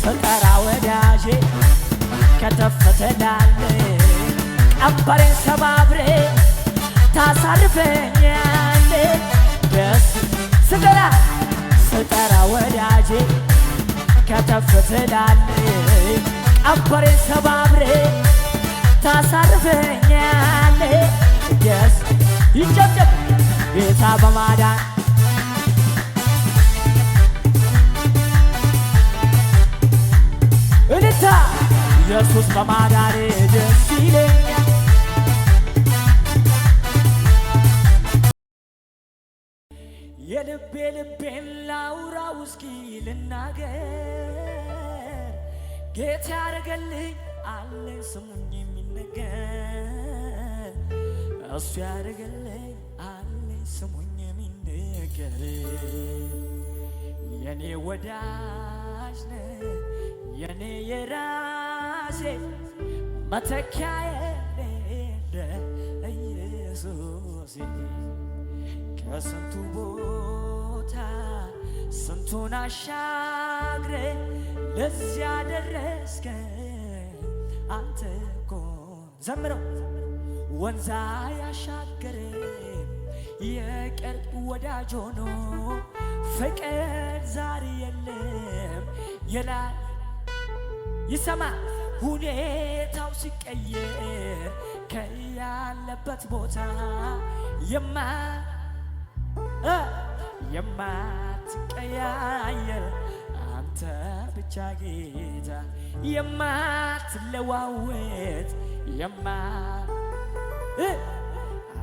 ስጠራ ወዳጄ ከተፍ ትላለህ ቀንበሬን ሰባብሬ ታሳርፈኛለህ ደስ ስጠራ ወዳጄ ከተፍ ትላለህ ቀንበሬን ሰባብሬ ታሳርፈኛለህ ደስ ይጨብጨብ ጌታ በማዳን እልልታ ኢየሱስ በማዳኔ ደስ ይለኛል የልቤን ላውራው እስኪ ልናገር ጌታ ያደረገልኝ አለ ስሙኝ የሚነገር እሱ ያደረገልኝ አለ ስሙኝ የሚነገር የኔ ወዳጅ ነህ የኔ የራሴ መተኪያ የሌለ ኢየሱስ ከስንቱ ቦታ ስንቱን አሻግሬ ለዚያ ደረስከኝ አንተ እኮ ዘምረው ወንዛ ያሻገረ የቅርብ ወዳጅ ሆኖ ፍቅር ዛሬ የለም የላይ ይሰማ ሁኔታው ሲቀየር ከያለበት ቦታ የማትቀያየር አንተ ብቻ ጌታ የማትለዋወጥ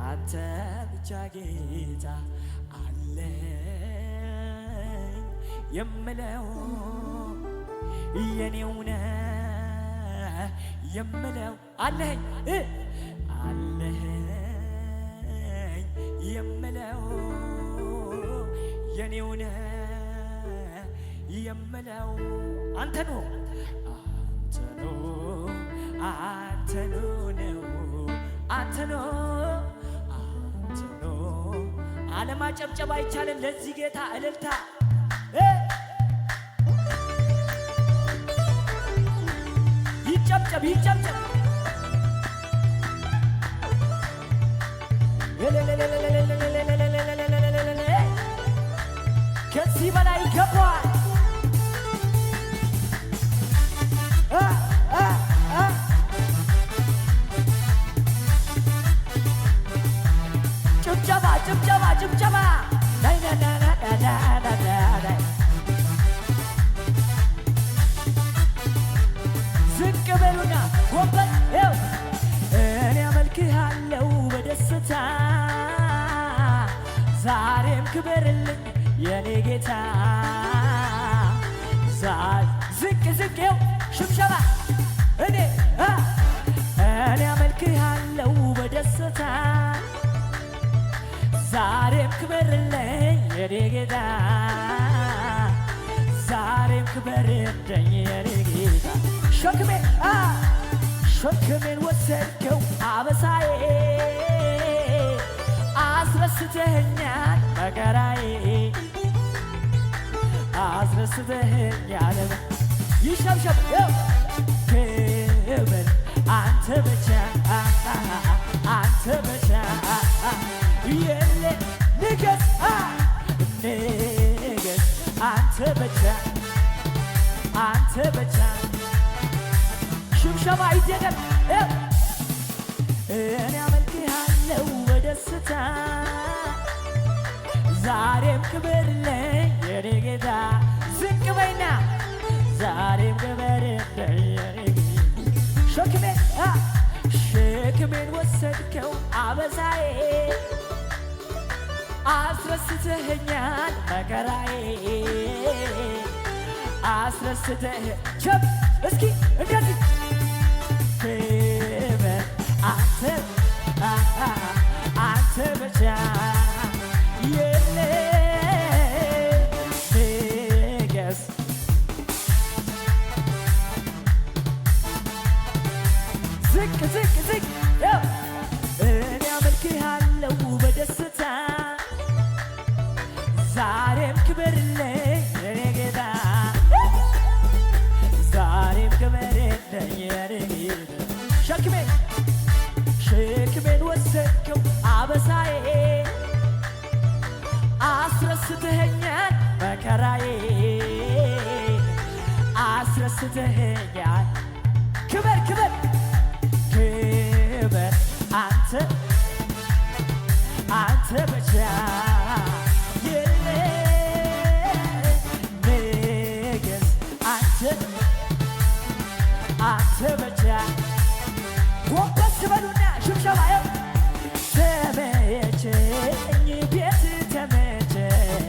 አንተ ብቻ ጌታ አለኝ የምለው የኔው ነህ የምለው አለኝ የምለው የኔው ነህ የምለው አንተ ነው አለማጨብጨብ አይቻልም ለዚህ ጌታ እልልታ ይጨብጨብ ከዚህ በላይ ይገባዋል ጭብጨባ ዝቅ በሉና ጎንበስ እኔ አመልክሃለሁ በደስታ ዛሬም ክበርልኝ የኔ ጌታ ዝቅ ሽብሸባ እኔ አመልክሃለሁ በደስታ ዛሬም ክበርልኝ የኔ ጌታ ዛሬም ክበርልኝ የኔ ጌታ ሸክሜን ወሰድከው አበሳዬ አስረስተኸኛል መከራዬ አስረስተኸኛል ይሸብሸብ ክብር አንተ ብቻ የለ ንገስ አንተ ብቻ ሽብሸባ ይደገም እኔ አመልክሃለሁ በደስታ ዛሬም ክብርልኝ የኔ ጌታ ዝቅ በይና ዛሬም ክብርልኝ የኔ ጌታ ሸክሜን ወሰድከው አበሳዬ አስረስተኸኛል መከራዬ ቸብ እስኪ እንደዚህ ክብር አንተ ብቻ የለ ንገስ ዝቅ እኔ አመልክሃለሁ በደስታ ዛሬም ክብርልኝ የኔ ጌታ አስረስተኸኛል። ክበር ክበር ክበር አንተ ብቻ የለ ንገስ አንተ ብቻ ጎንበስ በሉና ሽብሸባዬው ተመቸኝ ቤት ተመቸኝ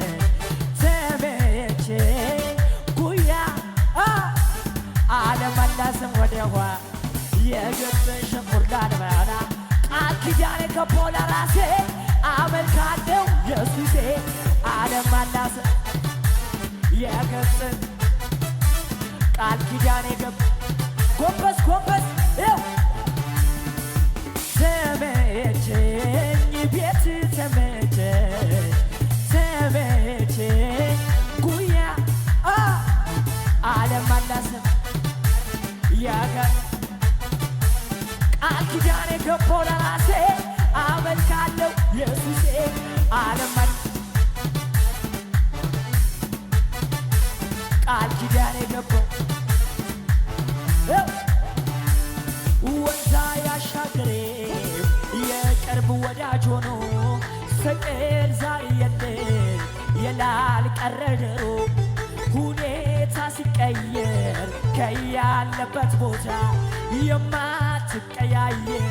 ጉያ አለመላስም ወደኋ የገበሽን ቁርዳን መና ቃል ኪዳን ገባሁ ለራሴ አመልካለሁ ኢየሱሴ አለመላስም የገበሽን ቃል ኪዳን ገባሁ ጎንበስ ጎንበስ ተመቸኝ ቤት ተመቸኝ ጉያ አለመላስም ያገር ቃል ኪዳን ገባሁ ለራሴ አመልካለሁ ኢየሱሴ አለመላስም ቃል ኪዳን ገባሁ ወንዛ ያሻገሬ የቅርብ ወዳጅ ሆኖ ፍቅር ዛሬ የላል ቀረ ድሮ ሁኔታ ሲቀየር ከያለበት ቦታ የማትቀያየር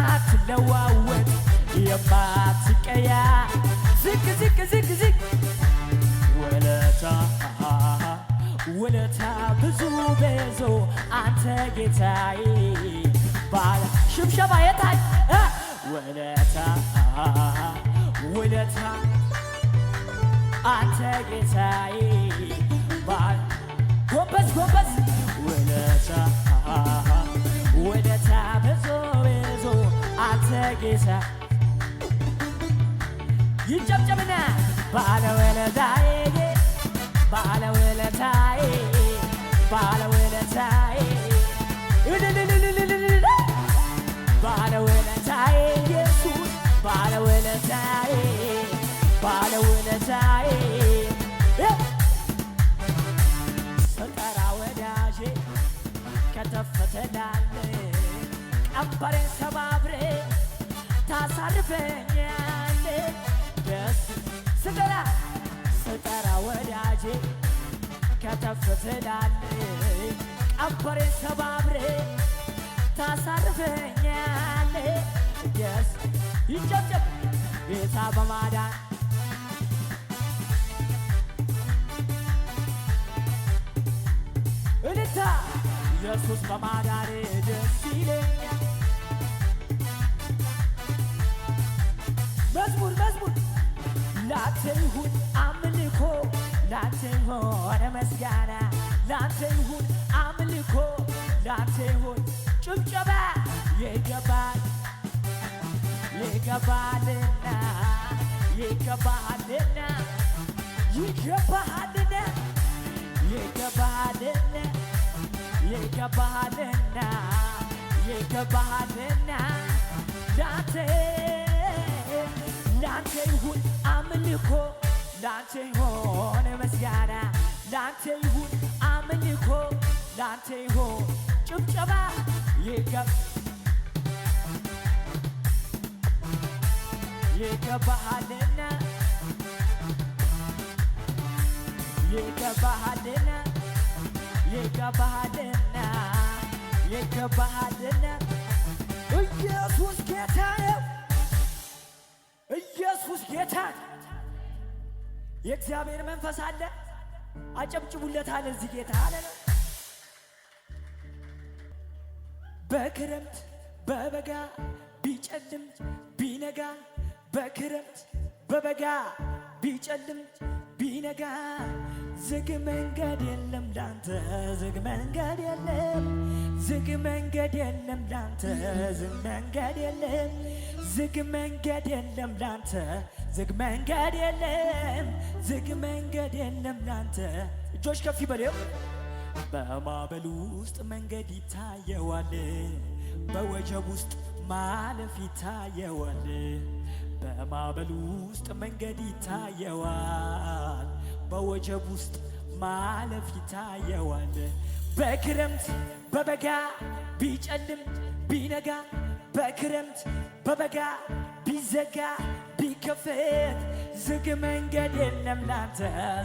የማትለዋወጥ የማትቀያ ዝቅ ዝቅ ዝቅ ዝቅ ውለታ ብዙ ብዙ አንተ ጌታዬ ባለ ሽብሸባ የታይ ውለታ አንተ ጌታዬ ባለ ጎንበስ ጎንበስ ውለታ ብዙ ብዙ አንተ ጌታ ይጨብጨብና ባለውለታዬ ባለውለታዬ ባለውለታዬ ኢየሱስ ባለውለታዬ ስጠራ ወዳጄ ከተፍ ትላለህ ቀንበሬን ሰባብሬ ታሳርፈኛለህ ደስ ስጠራ ወዳጄ ከተፍ ትላለህ ቀንበሬን ሰባብሬ ታሳርፈኛለህ ደስ ይጨብጨብ ጌታ በማዳን እልልታ ኢየሱስ በማዳን ደስ ይለኛል መዝሙር ላንተ ይሁን አምልኮ ላንተ ይሁን ምስጋና ላንተ ይሁን አምልኮ ላንተ ይሁን ጭብጨባ ይገባልና ላንተ ይሁን አምልኮ ላንተ ይሁን ምስጋና ላንተ ይሁን አምልኮ ላንተ ይሁን ጭብጨባ ይገባሃልና ኢየሱስ ጌታ ነው ኢየሱስ ጌታ የእግዚአብሔር መንፈስ አለ አጨብጭቡለታል እዚህ ጌታ አለ በክረምት በበጋ ቢጨልም ቢነጋ በክረምት በበጋ ቢጨልም ቢነጋ ዝግ መንገድ የለም ላንተ ዝግ መንገድ የለም ዝግ መንገድ የለም ላንተ ዝግ መንገድ የለም ዝግ መንገድ የለም ላንተ ዝግ መንገድ የለም ዝግ መንገድ የለም ላንተ እጆች ከፍ ይበሉ በማዕበሉ ውስጥ መንገድ ይታየዋል በወጀብ ውስጥ ማለፍ ይታየዋል በማዕበል ውስጥ መንገድ ይታየዋል፣ በወጀብ ውስጥ ማለፍ ይታየዋል። በክረምት በበጋ ቢጨልም ቢነጋ፣ በክረምት በበጋ ቢዘጋ ቢከፈት፣ ዝግ መንገድ የለም ላንተ፣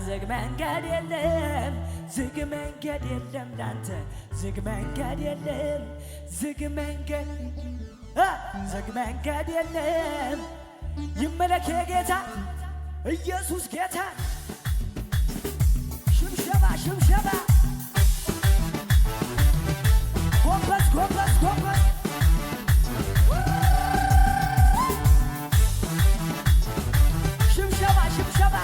ዝግ መንገድ የለም፣ ዝግ መንገድ የለም ላንተ፣ ዝግ መንገድ የለም፣ ዝግ መንገድ ዝግ መንገድ የለም። ይመለክ ጌታ ኢየሱስ ጌታ። ሽብሸባ ሽብሸባ፣ ጎንበስ ጎንበስ ጎንበስ፣ ሽብሸባ ሽብሸባ።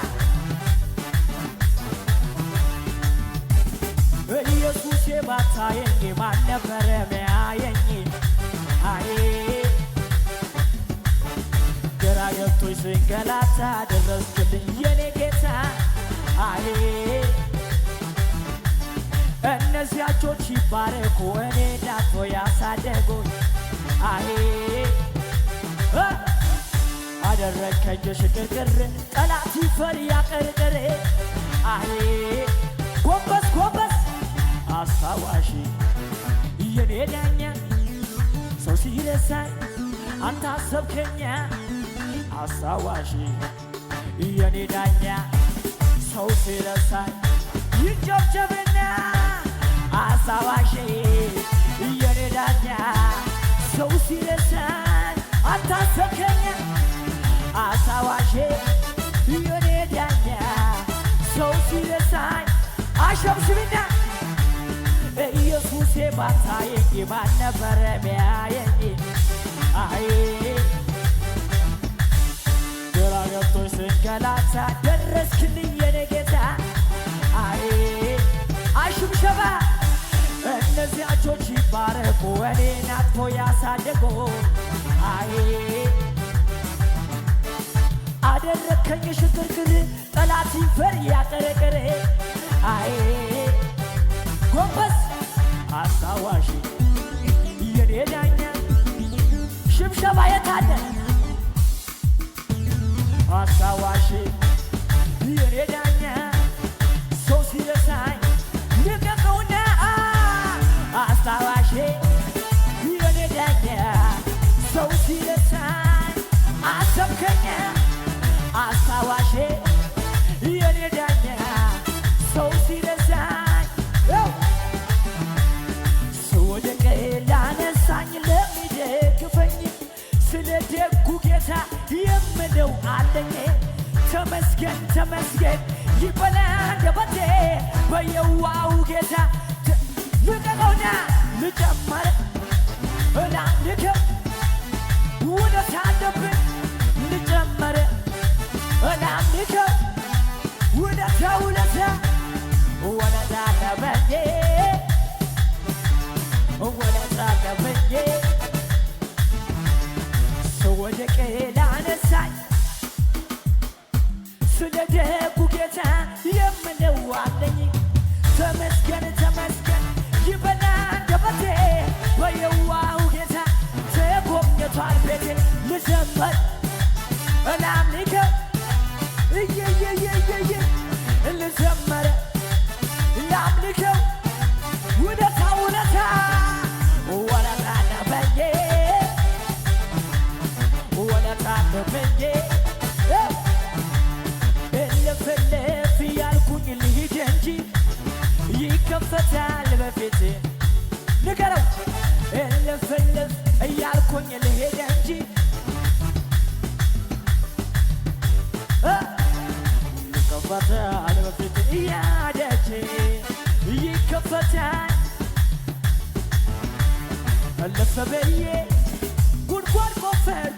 ኢየሱስ ባታየኝ ማን ነበረ ሚያየኝ? አይ ግራ ገብቶኝ ስንገላታ ደረስክልኝ የኔ ጌታ። አይ እነዚያ እጆች ይባረኩ እኔ ዳቶ ያሳደጉኝ። አይ አደረከኝ ሽቅርቅር ጠላት ይፈር ያቀርቅር። አይ ጎንበስ ጎንበስ አስታዋሺ የኔ ዳኛ ሰው ሲረሳኝ አንተ አሰብከኛ። አስታዋሺ የኔ ዳኛ ሰው ሲረሳኝ ይጨብጨብና። አስታዋሺ የኔ ዳኛ ሰው ሲረሳኝ አንተ አሰብከኛ። አስታዋሺ የኔ ዳኛ ሰው ሲረሳኝ አሸብሽብና። ኢየሱሴ ባታየኝ ማን ነበረ ሚያየኝ? አይ ግራ ገብቶኝ ስንገላታ ደረስክልኝ የኔ ጌታ። አይ አሽብሸባ እነዚያ እጆች ይባረኩ እኔን አቅፎ ያሳደጉ። አይ አደረከኝ ሽክርክር ጠላት ይፈር ያቀረቀረ። አይ ጎንበስ አስታዋሺ የኔ ዳኛ ሽብሸባ የታለ? አስታዋሺ የኔ ዳኛ ሰው ሲረሳኝ ልቀቀውና። አስታዋሺ የኔ ዳኛ ሰው ሲረሳኝ አሰብከኛ። አስታዋሺ የኔ ዳኛ ሰው ሲረሳኝ ስወድቅ ላነሳኝ ለሚደግፈኝ ስለ ደጉ ጌታ የምለው አለኝ። ተመስገን ተመስገን ይበላ አንደበቴ በየዋው ጌታ። ልቀቀውና ልጨመር እላልከው ውለታ አለብን። ልጨመር እላልከው ውለታ ውለታ ውለታ አለበኝ ውለታ አለበኝ። ስወድቅ ላነሳኝ ስለ ደጉ ጌታ የምለው አለኝ። ተመስገን ተመስገን ይበላ አንደበቴ በየዋሁ ጌታ። ተጎብኝቷል ቤቴ ልዘምር እላምልከው እየየየየየ ልዘምር ላምልከው ውለታ ውለታ ውለታ አለበኝ ውለታ አለበኝ። እልፍ እልፍ እያልኩኝ ልሂድ እንጂ ይከፈታል በፊቴ። ንገረው እልፍ እልፍ እያልኩኝ ልሂድ እንጂ ይከፈታል በፊቴ። እያደቼ ይከፈታል እልፍ ብዬ ጉድጓድ ቆፈርኩ